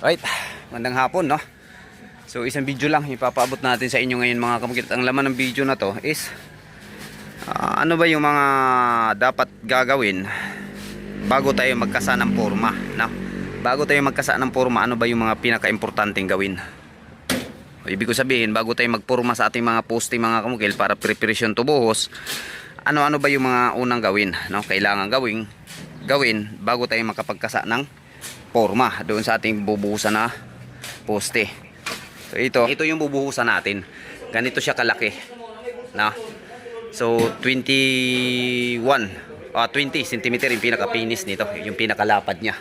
Right, magandang hapon, no? So isang video lang ipapaabot natin sa inyo ngayon mga kamukil. Ang laman ng video na to is ano ba yung mga dapat gagawin bago tayo magkasa ng porma, no? Bago tayo magkasa ng porma, ano ba yung mga pinaka-importanteng gawin? O, ibig ko sabihin, bago tayo magporma sa ating mga poste mga kamukil para preparation to buhos, ano-ano ba yung mga unang gawin, no? Kailangan gawin bago tayo makapagkasa ng porma doon sa ating bubuhusan na poste. So ito yung bubuhusan natin. Ganito siya kalaki, na. So 20 cm yung pinaka-finish nito, yung pinakalapad niya.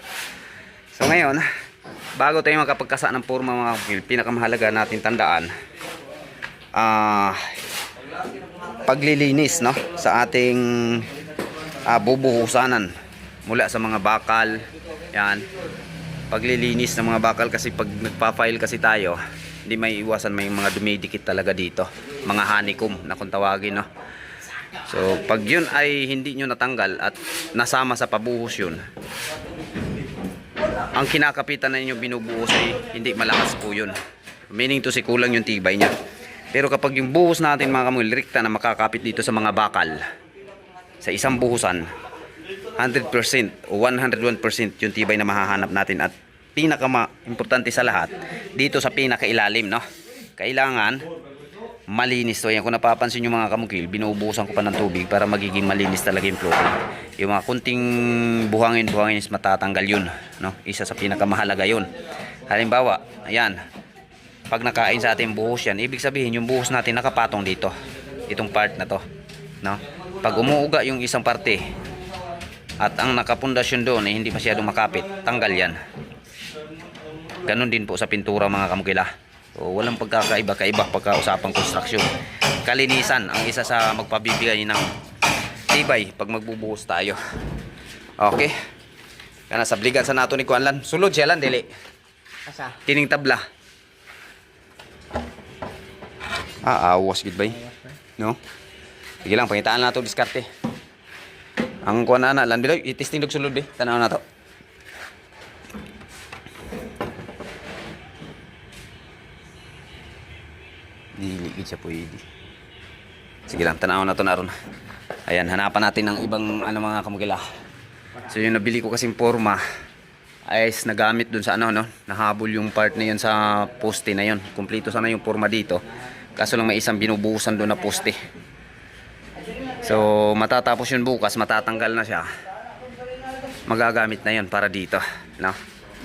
So ngayon, bago tayo makapagkasa ng porma mga kapil, pinakamahalaga natin tandaan paglilinis, no, sa ating bubuhusanan mula sa mga bakal. Yan, paglilinis ng mga bakal, kasi pag nagpa-file kasi tayo, hindi may iwasan, may mga dumidikit talaga dito, mga honeycomb na kung tawagin, no. So pag yun ay hindi nyo natanggal at nasama sa pabuhos yun, ang kinakapitan na inyo binubuhos ay hindi malakas po yun, meaning to si kulang yung tibay nya. Pero kapag yung buhos natin mga kamul rekta na makakapit dito sa mga bakal sa isang buhusan, 100% o 101% yung tibay na mahahanap natin. At pinaka-importante sa lahat, dito sa pinaka-ilalim, no, kailangan malinis to. Yan, kung napapansin nyo mga kamukil, binubuhusan ko pa ng tubig para magiging malinis talaga yung flooring. Yung mga kunting buhangin is matatanggal yun, no? Isa sa pinakamahalaga yun. Halimbawa, ayan, pag nakain sa ating buhos yan, ibig sabihin yung buhos natin nakapatong dito, itong part na to, no? Pag umuuga yung isang parte at ang nakapundasyon doon ay hindi masyadong makapit, tanggal yan. Ganon din po sa pintura mga kamukila. So, walang pagkakaiba-kaiba pagka-usapang construction. Kalinisan ang isa sa magpabibigay ng tibay pag magbubuhos tayo. Okay, kana sa bligan sa nato ni Kuanlan, sulod siya lang dili asa tining tabla. Awas gid bay, no? Sige lang, pangitaan na to diskarte. Ang kuha na lang biloy, i-testing dog sulod be. Tanaw na to. Niligid siya pwede. Sige lang, tanaw na to naron. Ayan, hanapan natin ng ibang mga kamukila. So yung nabili ko kasing porma ay nagamit dun sa no, nahabol yung part na yun sa poste na yun. Kumpleto sana yung porma dito, kaso lang may isang binubuhusan doon na poste. So matatapos yun bukas, matatanggal na siya, magagamit na yun para dito, no?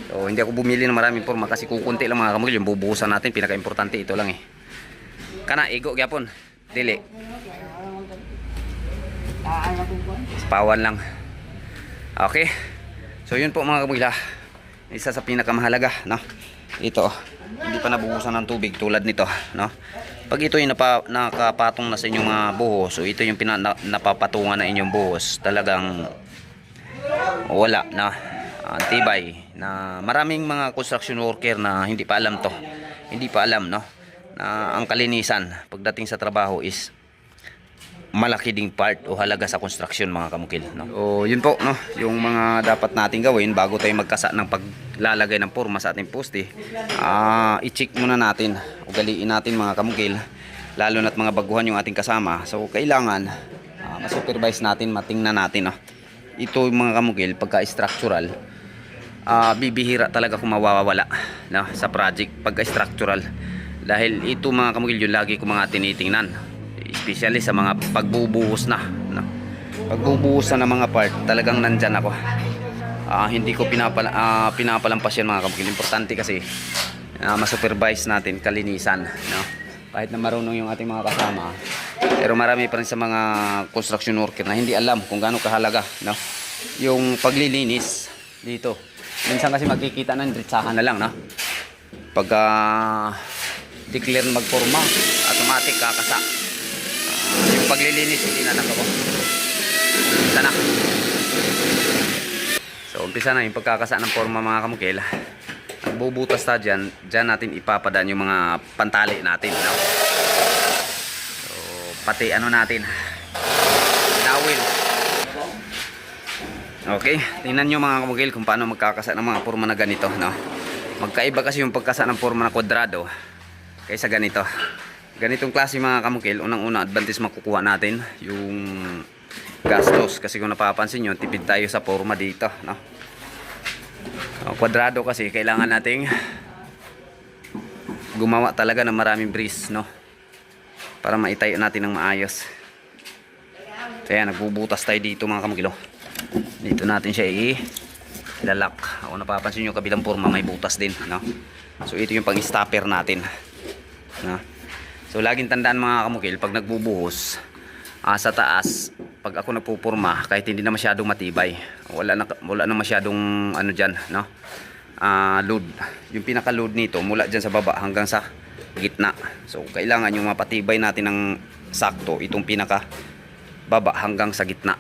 So hindi ako bumili ng maraming porma kasi kukunti lang mga kamukil yung bubuhusan natin. Pinaka-importante ito lang kana igo gyapon dili pawan lang. Okay, so yun po mga kamukil, isa sa pinakamahalaga, no? Ito, hindi pa nabuhusan ng tubig tulad nito, no? Pag ito yung nakapatong na sa inyong mga buhos, so ito yung napapatungan na inyong buhos, talagang wala na tibay. Na maraming mga construction worker na hindi pa alam no, na ang kalinisan pagdating sa trabaho is malaki ding part o halaga sa construction mga kamukil, no? So yun po, no, yung mga dapat natin gawin bago tayo magkasa ng paglalagay ng porma sa ating poste. I-check muna natin, ugaliin natin mga kamukil, lalo na't mga baguhan yung ating kasama. So kailangan ma-supervise natin, matingnan natin, no? Ito yung mga kamukil, pagka-structural, bibihira talaga kung mawawala, no, sa project pagka-structural. Dahil ito mga kamukil yung lagi ko mga tinitingnan, especially sa mga pagbubuhos na, no? Pagbubuhos na ng mga part, talagang nandyan ako. Hindi ko pinapalampas yan mga kamukil. Importante kasi ma-supervise natin kalinisan, no? Kahit na marunong yung ating mga kasama, pero marami pa rin sa mga construction worker na hindi alam kung gaano kahalaga, no, yung paglilinis dito. Minsan kasi magkikita ng diretsahan na lang, no? Pagka declare magporma, automatic kakasa. Yung paglilinis hindi na nagawa. Umpisa na. So umpisa na yung pagkakasa ng porma mga kamukil. Ang bubutas ta dyan natin ipapadaan yung mga pantali natin, no? So pati natin, dawil. Okay, tingnan nyo mga kamukil kung paano magkakasa ng mga porma na ganito, no? Magkaiba kasi yung pagkasa ng forma na kwadrado kaysa ganito. Ganitong klase mga kamukil, unang-una advantage makukuha natin yung gastos. Kasi kung napapansin nyo, tipid tayo sa forma dito, no? Kwadrado kasi kailangan nating gumawa talaga ng maraming breeze, no? Para maitayo natin ng maayos. Kaya nagbubutas tayo dito mga kamukil. Dito natin siya ilalak. Kung napapansin nyo, kabilang forma may butas din, no? So ito yung pang stopper natin, no? So laging tandaan mga kamukil, pag nagbubuhos sa taas, pag ako nagpupurma, kahit hindi na masyadong matibay, wala na masyadong ano dyan, no? Load. Yung pinaka load nito mula dyan sa baba hanggang sa gitna. So kailangan yung mapatibay natin ng sakto itong pinaka baba hanggang sa gitna.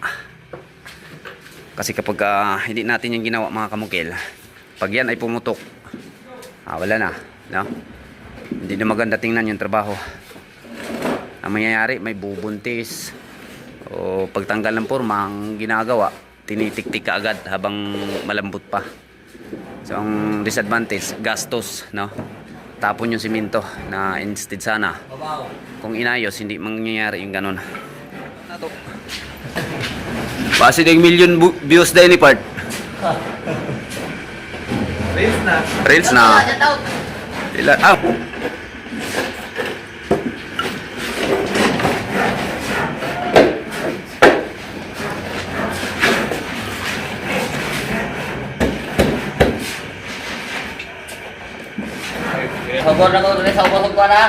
Kasi kapag hindi natin yung ginawa mga kamukil, pag yan ay pumutok, wala na, no? Hindi na maganda tingnan yung trabaho. Ang mangyayari, may bubuntis o pagtanggal ng forma, ang ginagawa, tinitik-tik ka agad habang malambot pa. So ang disadvantage, gastos, no? Tapon yung simento na instead sana kung inayos, hindi mangyayari yung ganun. Base ng million views din ni part. Reels na. Reels na. Ilan? Sabor na ko, sabor ko na.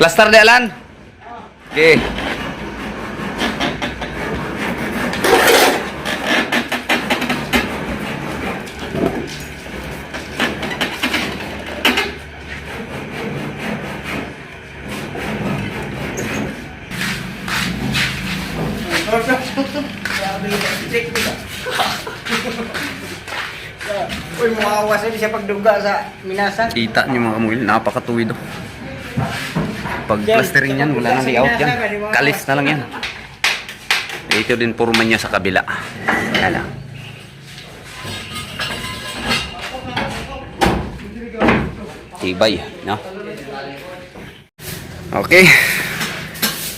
Plaster di Alan? Okay. Uy, makawas na siya pagduga sa minasan. Kita nyo mga kamukil, napakatuwid. Pag plastering yan, wala nang layout yan. Kalis na lang yan. Ito din forma niya sa kabila. Yan lang. Tibay, no? Okay.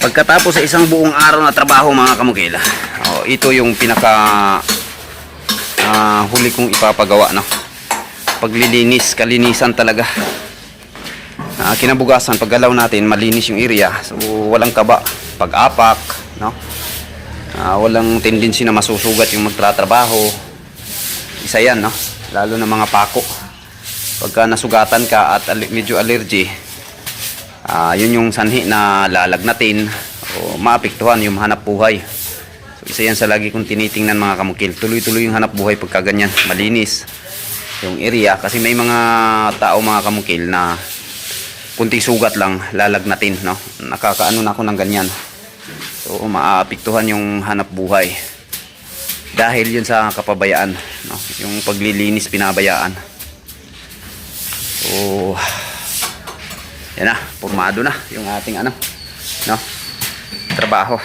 Pagkatapos sa isang buong araw na trabaho mga kamukil, ito yung pinaka huli kong ipapagawa, no? Paglilinis, kalinisan talaga. Kinabugasan, paggalaw natin, malinis yung area. So walang kaba, pag-apak, no? Walang tendency na masusugat yung magtatrabaho. Isa yan, no? Lalo na mga pako. Pagka nasugatan ka at medyo allergy, yun yung sanhi na lalagnatin o maapektuhan yung hanap buhay. So isa yan sa lagi kong tinitingnan mga kamukil. Tuloy-tuloy yung hanap buhay pagka ganyan, malinis yung area. Kasi may mga tao mga kamukil na kunting sugat lang lalagnatin, no? Nakakaano na ako ng ganyan. So maapektuhan yung hanap buhay dahil yun sa kapabayaan, no? Yung paglilinis pinabayaan. So yan na, formado na yung ating no? Trabaho.